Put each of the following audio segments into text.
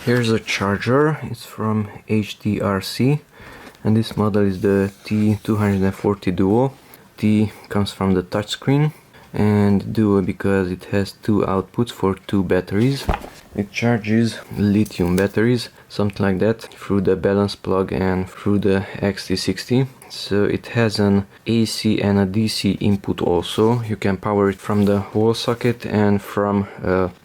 Here's a charger. It's from HTRC, and this model is the T240 Duo. T comes from the touchscreen, and Duo because it has two outputs for two batteries. It charges lithium batteries, something like that, through the balance plug and through the XT60. So it has an AC and a DC input also. You can power it from the wall socket and from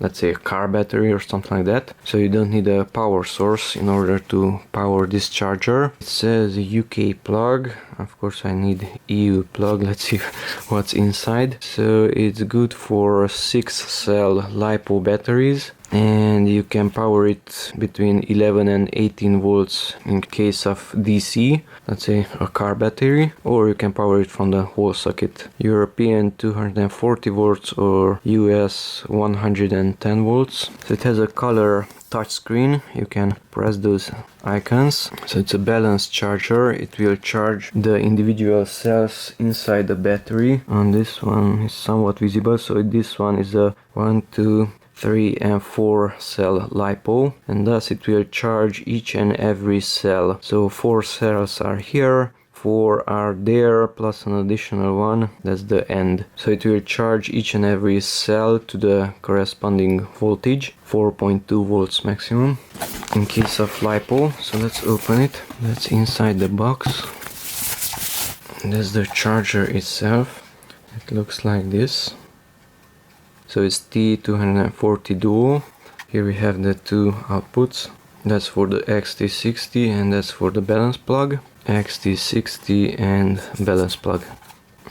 let's say a car battery or something like that. So you don't need a power source in order to power this charger. It says UK plug. Of course I need EU plug. Let's see what's inside. So it's good for 6-cell LiPo batteries, and you can power it between 11 and 18 volts in case of DC, let's say a car battery, or you can power it from the wall socket. European 240 volts or US 110 volts. So it has a color touchscreen. You can press those icons. So it's a balanced charger. It will charge the individual cells inside the battery. On this one is somewhat visible. So this one is a 1, 2, 3 and 4 cell LiPo, and thus it will charge each and every cell. So 4 cells are here, 4 are there, plus an additional one, that's the end. So it will charge each and every cell to the corresponding voltage, 4.2 volts maximum in case of LiPo. So let's open it. That's inside the box. That's the charger itself. It looks like this. So it's T240 Duo. Here we have the two outputs. That's for the XT60 and that's for the balance plug. XT60 and balance plug.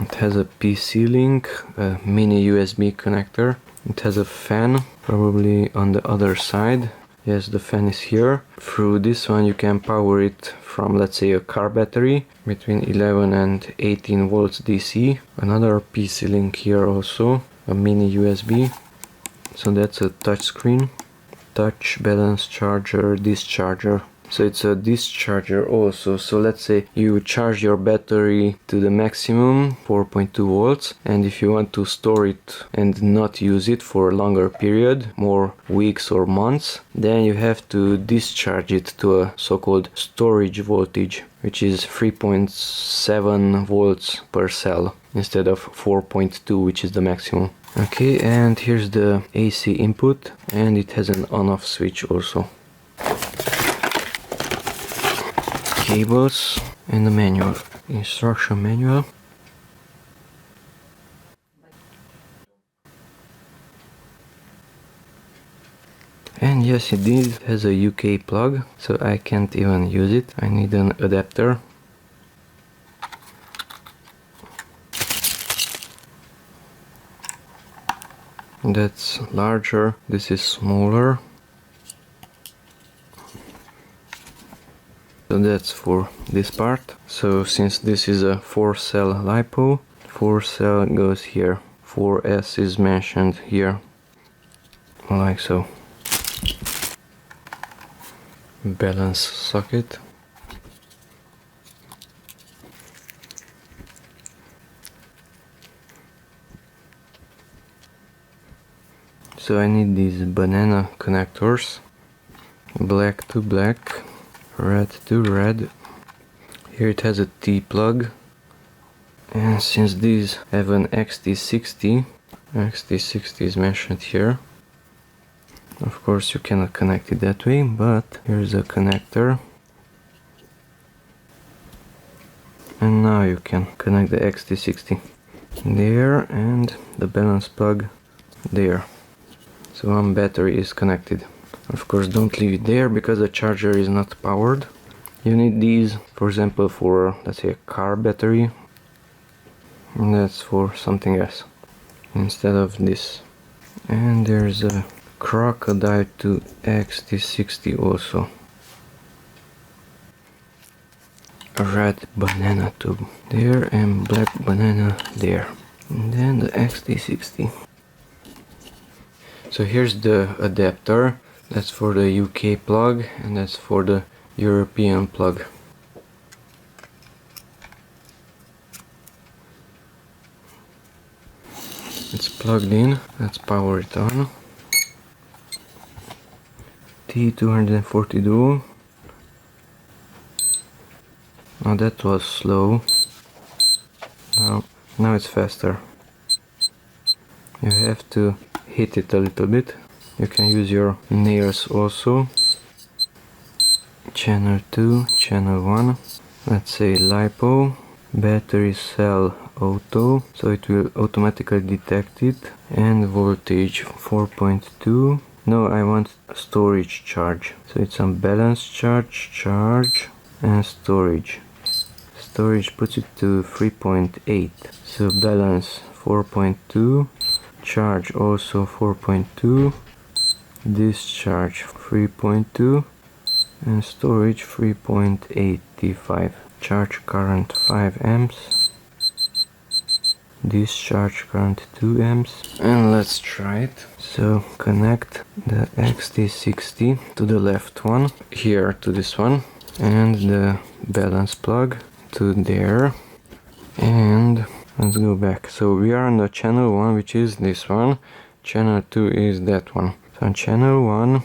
It has a PC link, a mini USB connector. It has a fan, probably on the other side. Yes, the fan is here. Through this one you can power it from, let's say, a car battery between 11 and 18 volts DC. Another PC link here also. A mini USB. So that's a touch screen, touch, balance, charger, discharger. So it's a discharger also. So let's say you charge your battery to the maximum, 4.2 volts, and if you want to store it and not use it for a longer period, more weeks or months, then you have to discharge it to a so-called storage voltage, which is 3.7 volts per cell instead of 4.2, which is the maximum. Okay, and here's the AC input, and it has an on-off switch also. Cables and the manual, instruction manual. And yes, it has a UK plug, so I can't even use it. I need an adapter. That's larger, this is smaller. So that's for this part. So since this is a 4-cell LiPo, 4-cell goes here. 4S is mentioned here, like so. Balance socket. So I need these banana connectors, black to black, red to red. Here it has a T plug, and since these have an XT60 is mentioned here. Of course you cannot connect it that way, but here's a connector. And now you can connect the XT60 there and the balance plug there. So one battery is connected. Of course don't leave it there because the charger is not powered. You need these, for example, for, let's say, a car battery. And that's for something else instead of this. And there's a Crocodile to XT60 also. A red banana tube there and black banana there. And then the XT60. So here's the adapter. That's for the UK plug and that's for the European plug. It's plugged in. Let's power it on. T240 Duo. Now that was slow. Now it's faster. You have to hit it a little bit. You can use your nails also. Channel 2, channel 1. Let's say LiPo. Battery cell auto, so it will automatically detect it. And voltage 4.2. No, I want storage charge. So it's on balance charge, and storage. Storage puts it to 3.8. So balance 4.2. Charge also 4.2. Discharge 3.2. And storage 3.85. Charge current 5 amps. Discharge current 2 amps. And let's try it. So connect the XT60 to the left one, here to this one, and the balance plug to there. And let's go back. So we are on the channel 1, which is this one. Channel 2 is that one. So on channel 1,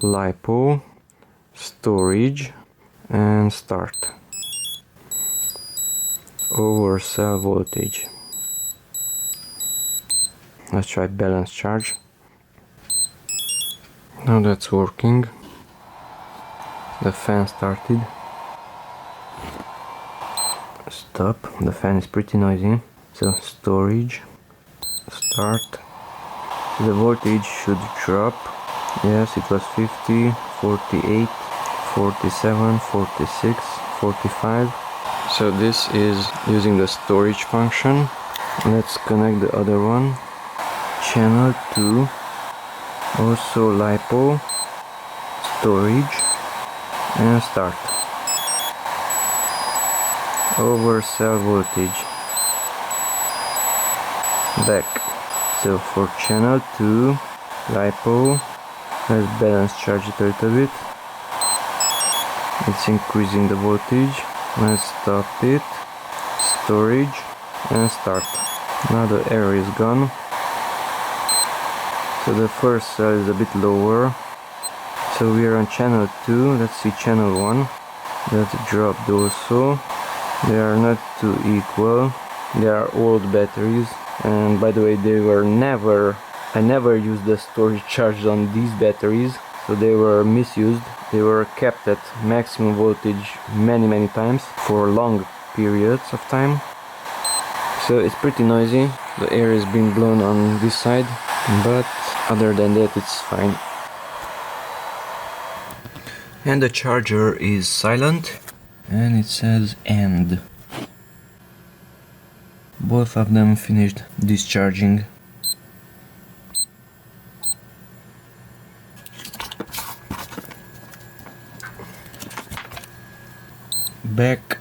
LiPo, storage, and start. Over cell voltage. Let's try balance charge. Now that's working. The fan started. Stop. The fan is pretty noisy. So storage. Start. So the voltage should drop. Yes, it was 50, 48, 47, 46, 45. So this is using the storage function. Let's connect the other one. Channel 2, also LiPo, storage, and start. Over cell voltage. Back. So for channel 2, LiPo, let's balance charge it a little bit. It's increasing the voltage. Let's stop it. Storage, and start. Now the error is gone. So the first cell is a bit lower. So we are on channel 2. Let's see channel 1. That dropped also. They are not too equal. They are old batteries. And by the way, I never used the storage charge on these batteries. So they were misused. They were kept at maximum voltage many times for long periods of time. So it's pretty noisy. The air is being blown on this side, but other than that it's fine. And the charger is silent, and it says end. Both of them finished discharging. Back